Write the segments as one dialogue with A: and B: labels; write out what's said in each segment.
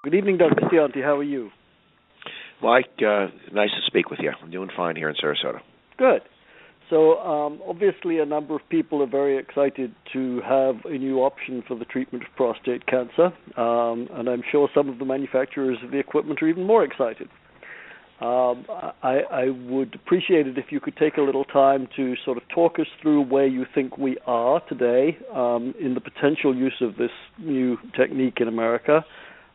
A: Good evening, Dr. Scionti. How are you?
B: Mike, nice to speak with you. I'm doing fine here in Sarasota.
A: Good. So obviously a number of people are very excited to have a new option for the treatment of prostate cancer, and I'm sure some of the manufacturers of the equipment are even more excited. I would appreciate it if you could take a little time to sort of talk us through where you think we are today in the potential use of this new technique in America.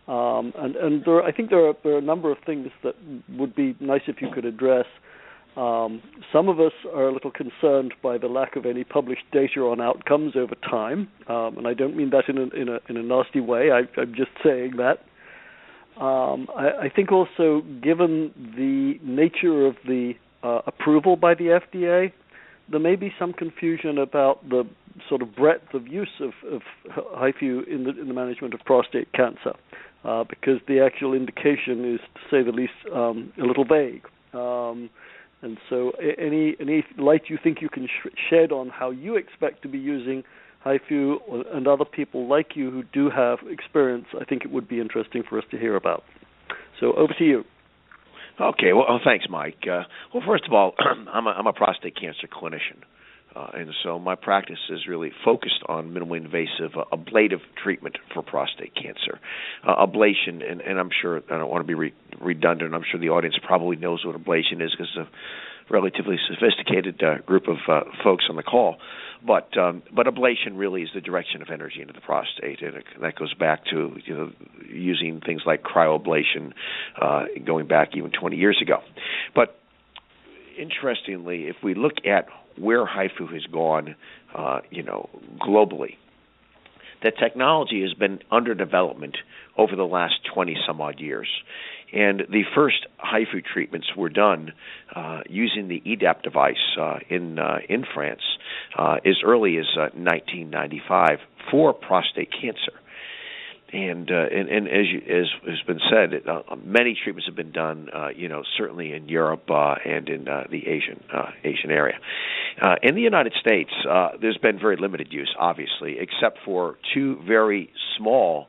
A: I think there are a number of things that would be nice if you could address. Some of us are a little concerned by the lack of any published data on outcomes over time, and I don't mean that in a nasty way. I'm just saying that. I think also, given the nature of the approval by the FDA, there may be some confusion about the sort of breadth of use of HIFU in the management of prostate cancer, because the actual indication is, to say the least, a little vague. And so any light you think you can shed on how you expect to be using HIFU and other people like you who do have experience, I think it would be interesting for us to hear about. So over to you.
B: Okay. Well, thanks, Mike. Well, first of all, I'm a prostate cancer clinician, and so my practice is really focused on minimally invasive ablative treatment for prostate cancer. Ablation, and I'm sure, I don't want to be redundant, I'm sure the audience probably knows what ablation is because it's a relatively sophisticated group of folks on the call. But ablation really is the direction of energy into the prostate, and that goes back to using things like cryoablation going back even 20 years ago. But interestingly, if we look at where HIFU has gone, globally, the technology has been under development over the last 20-some-odd years. And the first HIFU treatments were done using the EDAP device in France as early as 1995 for prostate cancer. And as has been said, many treatments have been done, certainly in Europe and in the Asian area. In the United States, there's been very limited use, obviously, except for two very small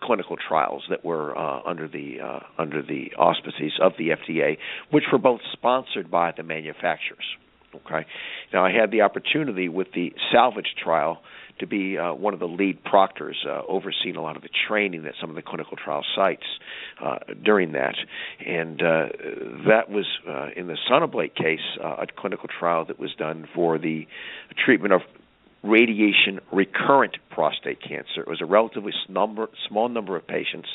B: clinical trials that were under the auspices of the FDA, which were both sponsored by the manufacturers. Okay. Now, I had the opportunity with the salvage trial to be one of the lead proctors, overseeing a lot of the training at some of the clinical trial sites during that. And that was, in the Sonoblate case, a clinical trial that was done for the treatment of radiation-recurrent prostate cancer. It was a relatively small number of patients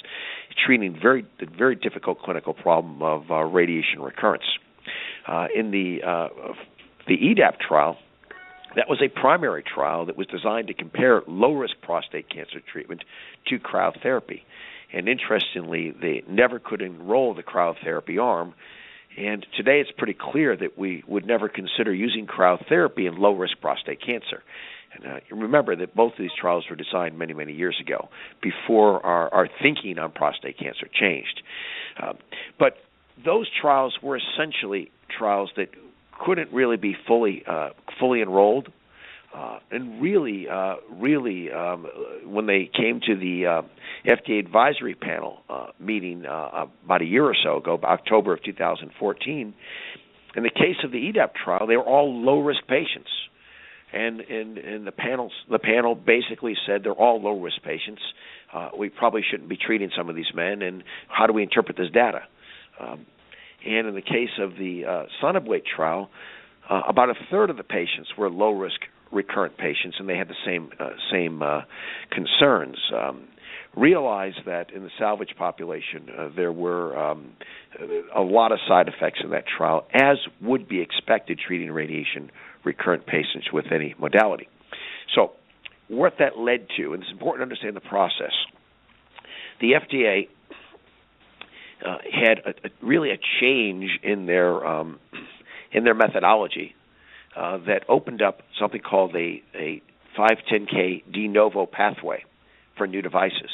B: treating the very difficult clinical problem of radiation recurrence. In the EDAP trial, that was a primary trial that was designed to compare low-risk prostate cancer treatment to cryotherapy. And interestingly, they never could enroll the cryotherapy arm. And today it's pretty clear that we would never consider using cryotherapy in low-risk prostate cancer. And remember that both of these trials were designed many, many years ago, before our thinking on prostate cancer changed. But those trials were essentially trials that couldn't really be fully enrolled, and really, when they came to the FDA advisory panel meeting about a year or so ago, October of 2014, in the case of the EDAP trial, they were all low-risk patients, and the panel basically said they're all low-risk patients. We probably shouldn't be treating some of these men, and how do we interpret this data? And in the case of the Sonoblate trial, about a third of the patients were low-risk recurrent patients, and they had the same concerns. Realize that in the salvage population, there were a lot of side effects in that trial, as would be expected treating radiation-recurrent patients with any modality. So what that led to, and it's important to understand the process, the FDA had really a change in their methodology that opened up something called a 510K de novo pathway for new devices.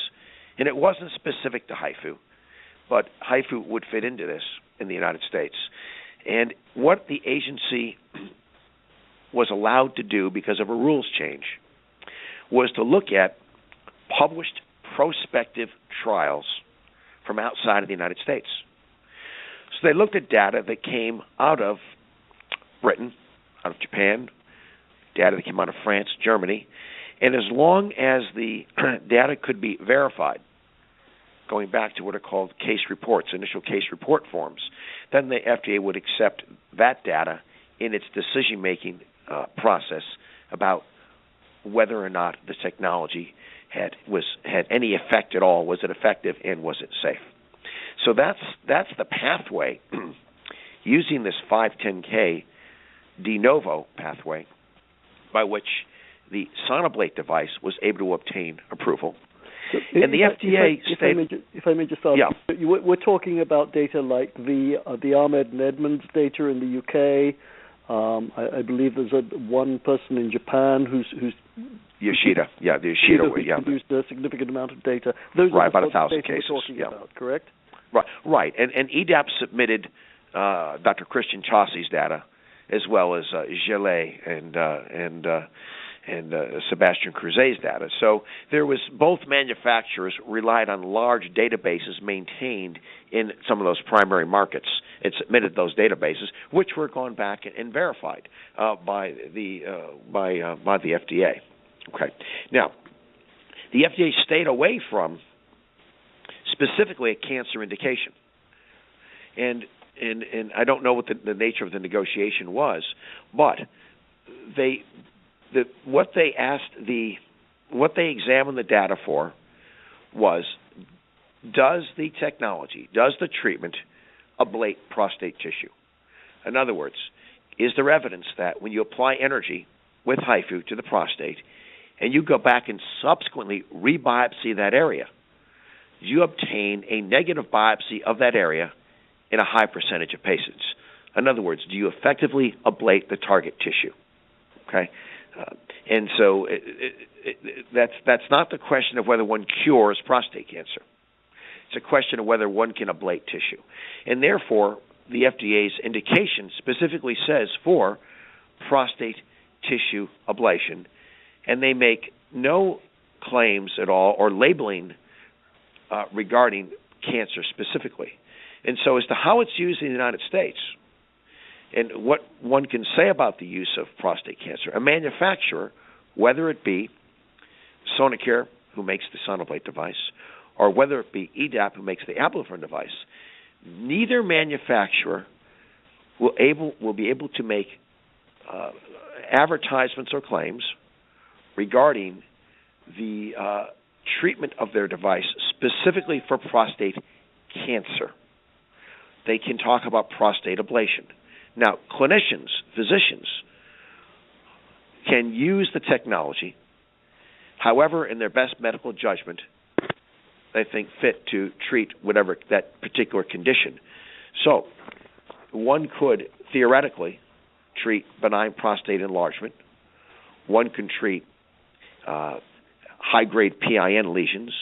B: And it wasn't specific to HIFU, but HIFU would fit into this in the United States. And what the agency was allowed to do because of a rules change was to look at published prospective trials from outside of the United States. So they looked at data that came out of Britain, out of Japan, data that came out of France, Germany, and as long as the data could be verified, going back to what are called case reports, initial case report forms, then the FDA would accept that data in its decision-making process about whether or not the technology had any effect at all. Was it effective and was it safe? So that's the pathway using this 510K de novo pathway by which the Sonoblate device was able to obtain approval.
A: So
B: and the FDA
A: stated... If I may just ask,
B: yeah.
A: We're talking about data like the Ahmed and Edmonds data in the UK. I believe there's one person in Japan who's
B: Yoshida. Yeah, the Yoshida.
A: Produced a significant amount of data. Those
B: right,
A: are
B: about 1,000 cases.
A: We're talking about, correct?
B: Right. And EDAP submitted Dr. Christian Chausey's data, as well as Gillet and Sebastian Cruzet's data. So there was both manufacturers relied on large databases maintained in some of those primary markets and submitted those databases, which were gone back and verified by the FDA. Okay. Now, the FDA stayed away from specifically a cancer indication, and I don't know what the nature of the negotiation was, but what they examined the data for was, does the technology, does the treatment ablate prostate tissue? In other words, is there evidence that when you apply energy with HIFU to the prostate and you go back and subsequently rebiopsy that area, you obtain a negative biopsy of that area in a high percentage of patients? In other words, do you effectively ablate the target tissue? Okay, and so that's not the question of whether one cures prostate cancer. It's a question of whether one can ablate tissue, and therefore the FDA's indication specifically says for prostate tissue ablation, and they make no claims at all or labeling regarding cancer specifically. And so as to how it's used in the United States and what one can say about the use of prostate cancer, a manufacturer, whether it be Sonicare, who makes the Sonoblate device, or whether it be EDAP, who makes the Ablatherm device, neither manufacturer will be able to make advertisements or claims regarding the treatment of their device specifically for prostate cancer. They can talk about prostate ablation. Now, clinicians, physicians, can use the technology, however, in their best medical judgment, they think fit to treat whatever that particular condition. So, one could theoretically treat benign prostate enlargement. One can treat high-grade PIN lesions.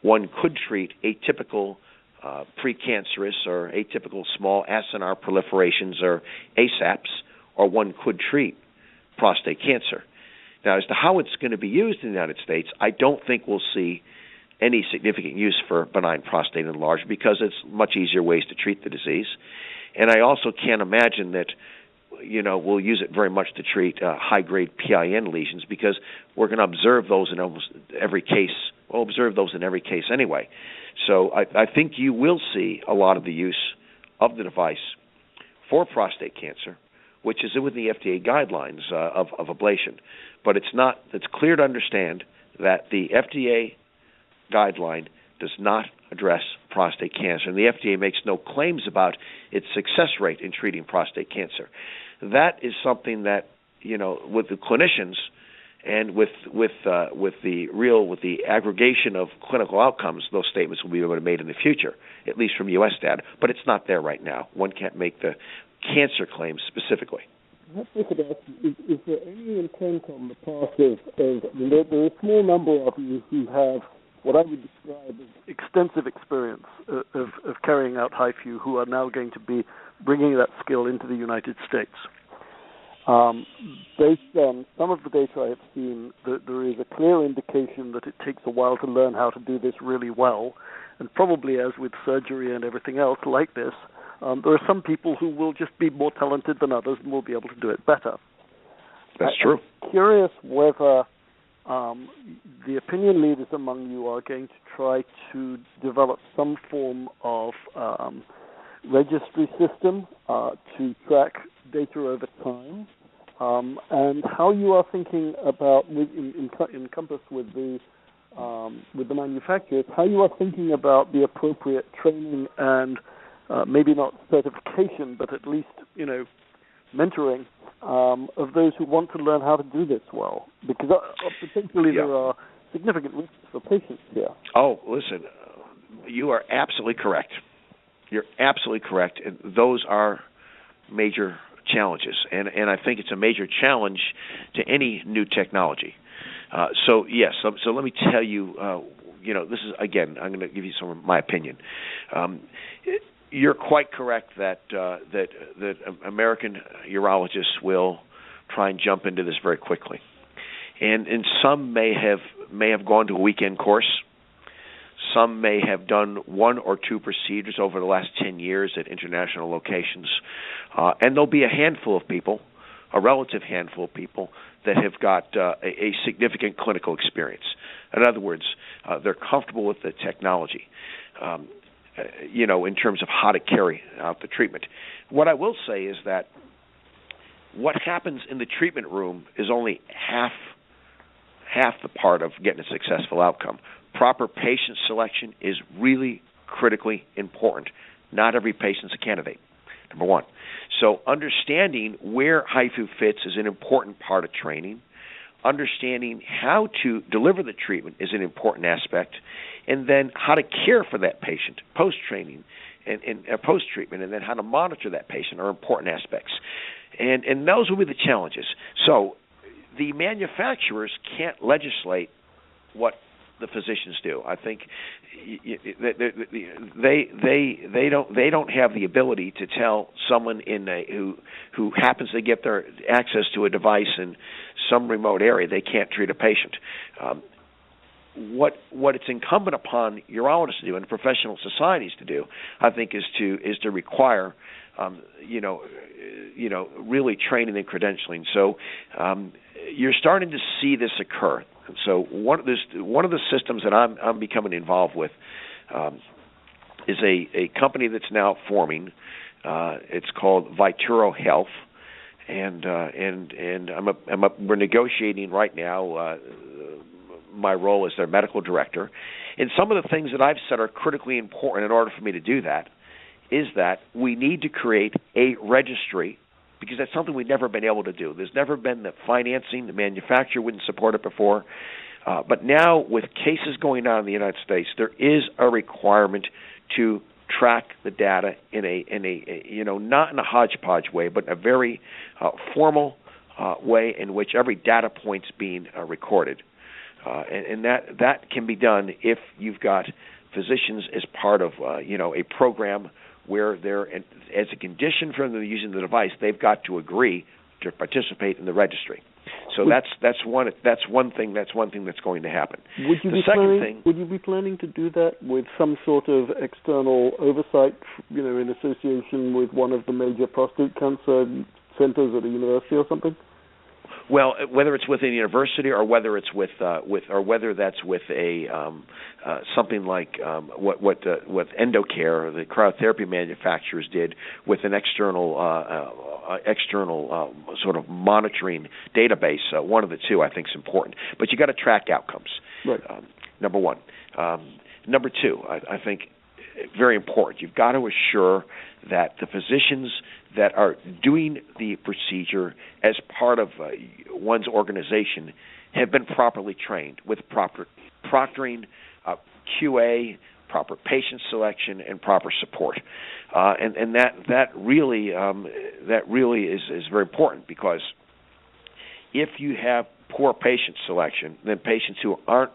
B: One could treat atypical precancerous or atypical small acinar proliferations or ASAPs, or one could treat prostate cancer. Now, as to how it's going to be used in the United States, I don't think we'll see any significant use for benign prostate enlargement because it's much easier ways to treat the disease. And I also can't imagine that, we'll use it very much to treat high-grade PIN lesions because we're going to observe those in almost every case. We'll observe those in every case anyway. So I think you will see a lot of the use of the device for prostate cancer, which is within the FDA guidelines of ablation. But it's clear to understand that the FDA guideline does not address prostate cancer, and the FDA makes no claims about its success rate in treating prostate cancer. That is something that, with the clinicians and with the aggregation of clinical outcomes, those statements will be able to be made in the future, at least from U.S. data. But it's not there right now. One can't make the cancer claims specifically.
A: Perhaps I could ask you, is there any intent on the part of there are a small number of you who have what I would describe as extensive experience of carrying out HIFU, who are now going to be bringing that skill into the United States. Based on some of the data I have seen, there is a clear indication that it takes a while to learn how to do this really well, and probably as with surgery and everything else like this, there are some people who will just be more talented than others and will be able to do it better.
B: That's true.
A: I'm curious whether the opinion leaders among you are going to try to develop some form of registry system to track data over time, and how you are thinking about, in compass with the manufacturers, how you are thinking about the appropriate training and maybe not certification, but at least mentoring of those who want to learn how to do this well, because potentially there are significant risks for patients here.
B: Oh, listen, you are absolutely correct. You're absolutely correct, and those are major challenges, and I think it's a major challenge to any new technology. So yes, so let me tell you, this is, again, I'm going to give you some of my opinion. You're quite correct that American urologists will try and jump into this very quickly, and some may have gone to a weekend course. Some may have done 1 or 2 procedures over the last 10 years at international locations, and there'll be a handful of people, a relative handful of people, that have got a significant clinical experience. In other words, they're comfortable with the technology. In terms of how to carry out the treatment. What I will say is that what happens in the treatment room is only half the part of getting a successful outcome. Proper patient selection is really critically important. Not every patient's a candidate, number one. So understanding where HIFU fits is an important part of training. Understanding how to deliver the treatment is an important aspect, and then how to care for that patient post-training and post-treatment, and then how to monitor that patient are important aspects. And those will be the challenges. So the manufacturers can't legislate what the physicians do. I think they don't have the ability to tell someone who happens to get their access to a device in some remote area they can't treat a patient. What it's incumbent upon urologists to do and professional societies to do, I think, is to require really training and credentialing. So you're starting to see this occur. So one of the systems that I'm becoming involved with is a company that's now forming. It's called Vituro Health, and we're negotiating right now. My role as their medical director, and some of the things that I've said are critically important in order for me to do that is that we need to create a registry, because that's something we've never been able to do. There's never been the financing. The manufacturer wouldn't support it before. But now, with cases going on in the United States, there is a requirement to track the data in a not in a hodgepodge way, but in a very formal way in which every data point's being recorded. And that can be done if you've got physicians as part of a program where they're, as a condition for them using the device, they've got to agree to participate in the registry. So that's one thing that's going to happen.
A: Would you be planning to do that with some sort of external oversight, in association with one of the major prostate cancer centers at a university or something?
B: Well, whether it's with a university or whether it's with whether that's with a something like what Endocare, the cryotherapy manufacturers, did with an external sort of monitoring database. One of the two, I think, is important. But you got to track outcomes.
A: Right.
B: Number one. Number two, I think, very important. You've got to assure that the physicians that are doing the procedure as part of one's organization have been properly trained with proper proctoring, QA, proper patient selection, and proper support. And that really is very important, because if you have poor patient selection, then patients who aren't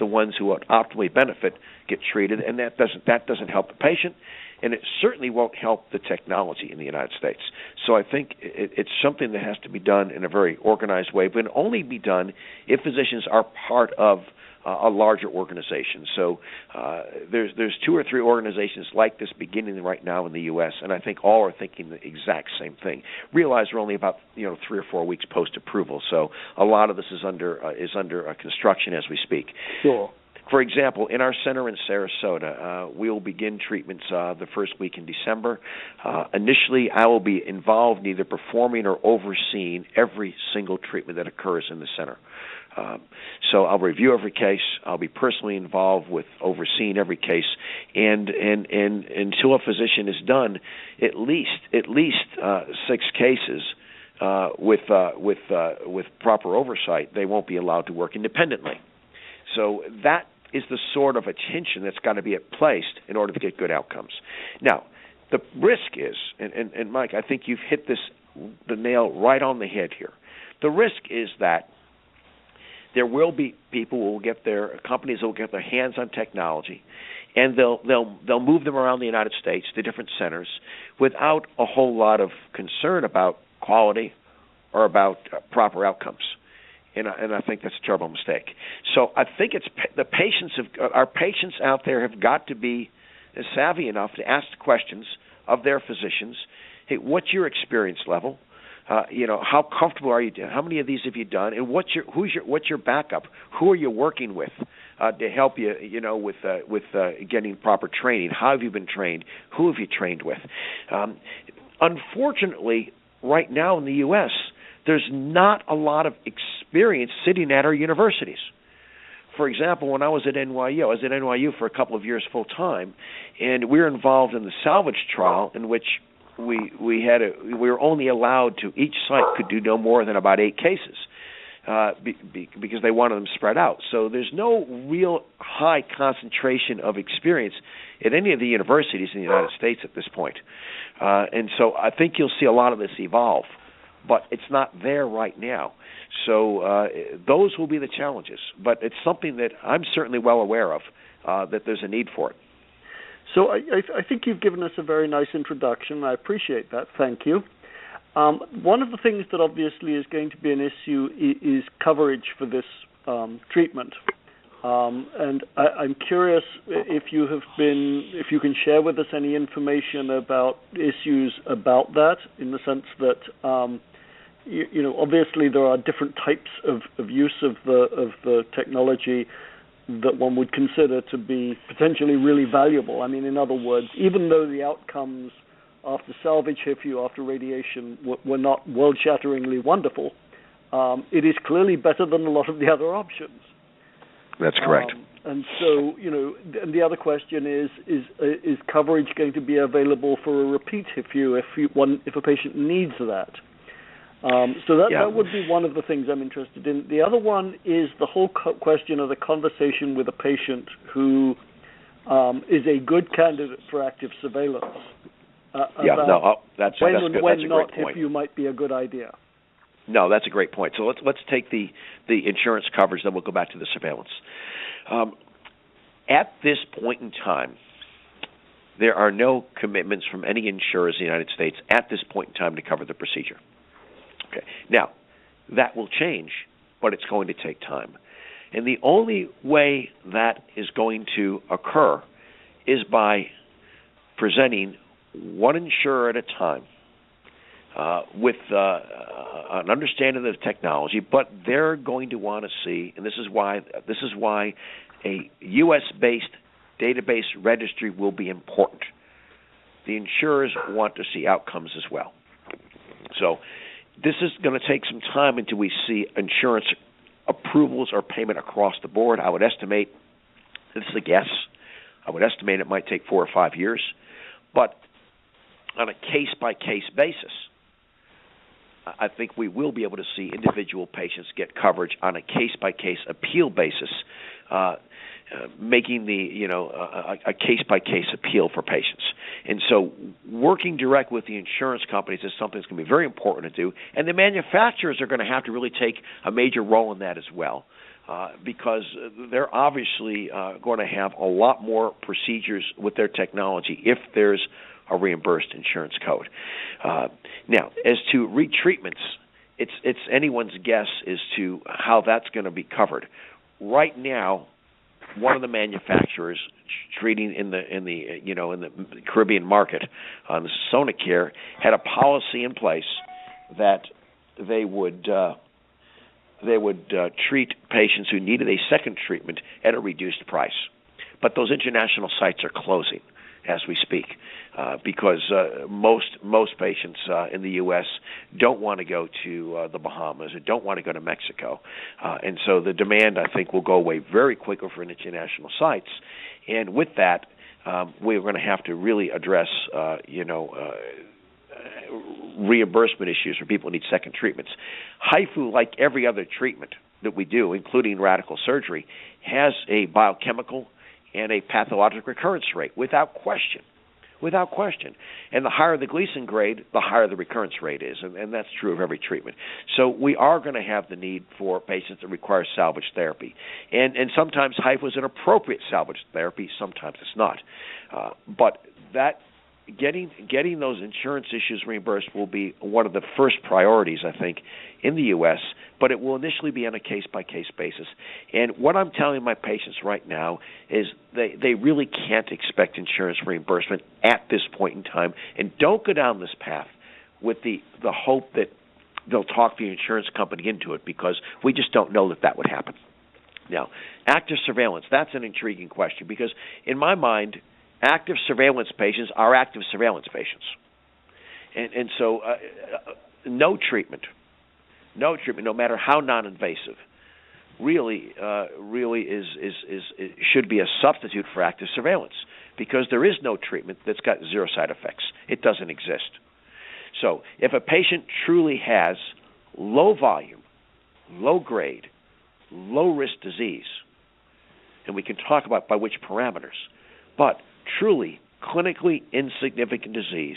B: the ones who would optimally benefit get treated, and that doesn't help the patient, and it certainly won't help the technology in the United States. So I think it's something that has to be done in a very organized way, but it can only be done if physicians are part of a larger organization. So there's 2 or 3 organizations like this beginning right now in the U.S., and I think all are thinking the exact same thing. Realize we're only about 3 or 4 weeks post-approval, so a lot of this is under construction as we speak.
A: Sure.
B: For example, in our center in Sarasota, we will begin treatments the first week in December. Initially, I will be involved in either performing or overseeing every single treatment that occurs in the center. So I'll review every case. I'll be personally involved with overseeing every case, and until a physician is done, at least 6 cases with proper oversight, they won't be allowed to work independently. So that is the sort of attention that's got to be placed in order to get good outcomes. Now, the risk is, and Mike, I think you've hit the nail right on the head here. The risk is that there will be companies that will get their hands on technology, and they'll move them around the United States to different centers without a whole lot of concern about quality or about proper outcomes. And I think that's a terrible mistake. So I think our patients out there have got to be savvy enough to ask the questions of their physicians. Hey, what's your experience level? How comfortable are you? How many of these have you done? And what's your backup? Who are you working with to help you? With getting proper training. How have you been trained? Who have you trained with? Unfortunately, right now in the U.S., there's not a lot of experience sitting at our universities. For example, when I was at NYU for a couple of years full time, and we were involved in the salvage trial, in which we were only allowed to, each site could do no more than about 8 cases because they wanted them spread out. So there's no real high concentration of experience at any of the universities in the United States at this point. And so I think you'll see a lot of this evolve, but it's not there right now. So those will be the challenges. But it's something that I'm certainly well aware of, that there's a need for it.
A: So I think you've given us a very nice introduction. I appreciate that. Thank you. One of the things that obviously is going to be an issue is coverage for this treatment. And I'm curious if you can share with us any information about issues about that, in the sense that obviously there are different types of use of the technology that one would consider to be potentially really valuable. I mean, in other words, even though the outcomes after salvage HIFU, after radiation, were not world-shatteringly wonderful, it is clearly better than a lot of the other options.
B: That's correct.
A: And so, and the other question is coverage going to be available for a repeat HIFU if a patient needs that? So that would be one of the things I'm interested in. The other one is the whole question of the conversation with a patient who is a good candidate for active surveillance.
B: That's a great point.
A: HIFU might be a good idea.
B: No, that's a great point. So let's take the insurance coverage, then we'll go back to the surveillance. At this point in time, there are no commitments from any insurers in the United States at this point in time to cover the procedure. Okay. Now, that will change, but it's going to take time. And the only way that is going to occur is by presenting one insurer at a time with an understanding of the technology, but they're going to want to see, and this is why a U.S.-based database registry will be important. The insurers want to see outcomes as well. So this is going to take some time until we see insurance approvals or payment across the board. I would estimate, this is a guess, it might take 4 or 5 years. But on a case-by-case basis, I think we will be able to see individual patients get coverage on a case-by-case appeal basis, making a case-by-case appeal for patients. And so working direct with the insurance companies is something that's going to be very important to do, and the manufacturers are going to have to really take a major role in that as well. because they're obviously going to have a lot more procedures with their technology if there's a reimbursed insurance code. Now, as to retreatments, it's anyone's guess as to how that's going to be covered. Right now, one of the manufacturers treating in the Caribbean market, the Sonicare, had a policy in place that they would treat patients who needed a second treatment at a reduced price. But those international sites are closing as we speak because most patients in the U.S. don't want to go to the Bahamas or don't want to go to Mexico. And so the demand, I think, will go away very quickly for international sites. And with that, we're going to have to really address, reimbursement issues for people who need second treatments. HIFU, like every other treatment that we do, including radical surgery, has a biochemical and a pathologic recurrence rate, without question. And the higher the Gleason grade, the higher the recurrence rate is, and that's true of every treatment. So we are going to have the need for patients that require salvage therapy. And sometimes HIFU is an appropriate salvage therapy, sometimes it's not. But that getting those insurance issues reimbursed will be one of the first priorities, I think, in the U.S., but it will initially be on a case-by-case basis. And what I'm telling my patients right now is they really can't expect insurance reimbursement at this point in time, and don't go down this path with the hope that they'll talk the insurance company into it, because we just don't know that would happen. Now, active surveillance, that's an intriguing question, because in my mind, active surveillance patients are active surveillance patients. And so no treatment, no matter how non-invasive, really should be a substitute for active surveillance, because there is no treatment that's got zero side effects. It doesn't exist. So if a patient truly has low volume, low grade, low risk disease, and we can talk about by which parameters, but truly clinically insignificant disease,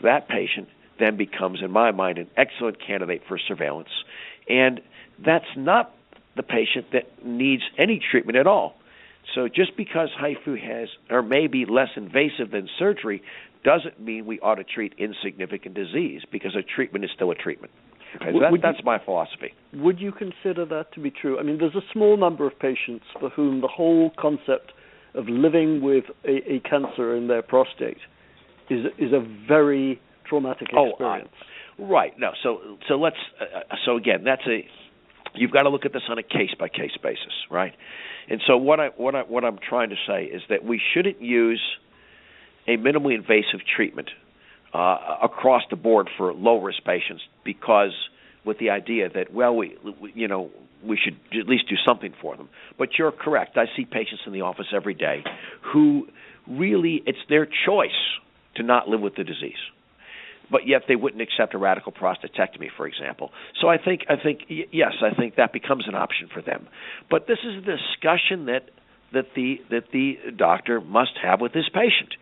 B: that patient then becomes, in my mind, an excellent candidate for surveillance. And that's not the patient that needs any treatment at all. So just because HIFU has or may be less invasive than surgery doesn't mean we ought to treat insignificant disease, because a treatment is still a treatment. Okay, so that's my philosophy.
A: Would you consider that to be true? I mean, there's a small number of patients for whom the whole concept of living with a cancer in their prostate is a very traumatic experience.
B: Right. No. So let's. So again, you've got to look at this on a case by case basis, right? And so what I'm trying to say is that we shouldn't use a minimally invasive treatment across the board for low risk patients, because with the idea that we should at least do something for them. But you're correct. I see patients in the office every day who really, it's their choice to not live with the disease, but yet they wouldn't accept a radical prostatectomy, for example. So I think that becomes an option for them. But this is a discussion that the doctor must have with his patient.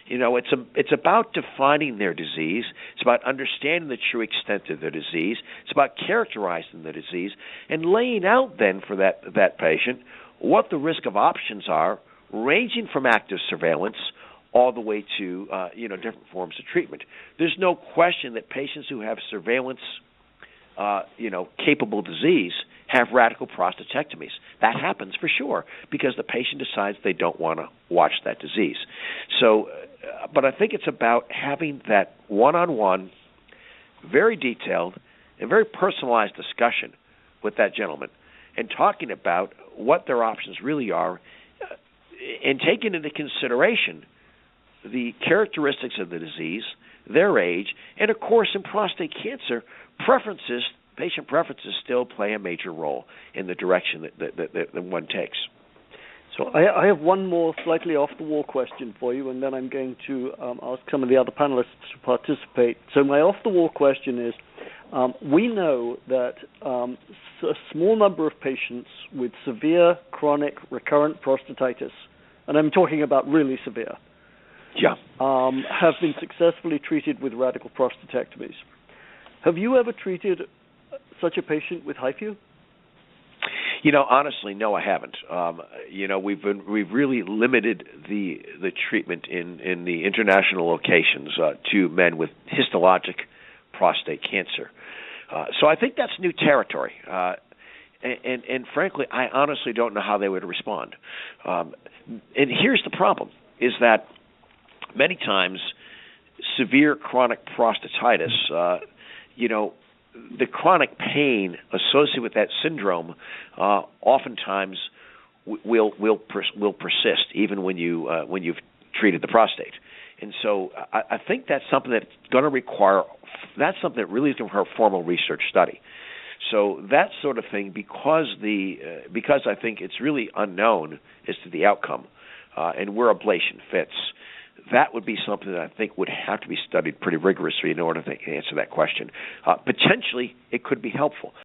B: It's about defining their disease. It's about understanding the true extent of their disease. It's about characterizing the disease and laying out then for that patient what the risk of options are, ranging from active surveillance all the way to different forms of treatment. There's no question that patients who have surveillance capable disease have radical prostatectomies. That happens for sure, because the patient decides they don't want to watch that disease. So, but I think it's about having that one-on-one, very detailed and very personalized discussion with that gentleman, and talking about what their options really are, and taking into consideration the characteristics of the disease, their age, and of course in prostate cancer, patient preferences still play a major role in the direction that one takes.
A: So I have one more slightly off-the-wall question for you, and then I'm going to ask some of the other panelists to participate. So my off-the-wall question is, we know that a small number of patients with severe chronic recurrent prostatitis, and I'm talking about really severe, have been successfully treated with radical prostatectomies. Have you ever treated such a patient with HIFU?
B: Honestly, no, I haven't. We've really limited the treatment in the international locations to men with histologic prostate cancer. So I think that's new territory. And frankly, I honestly don't know how they would respond. And here's the problem: is that many times severe chronic prostatitis, the chronic pain associated with that syndrome, oftentimes will persist even when you've treated the prostate. And so I think that's something that's going to require. That's something that really is going to require formal research study. So that sort of thing, because I think it's really unknown as to the outcome, and where ablation fits. That would be something that I think would have to be studied pretty rigorously in order to answer that question. Potentially, it could be helpful.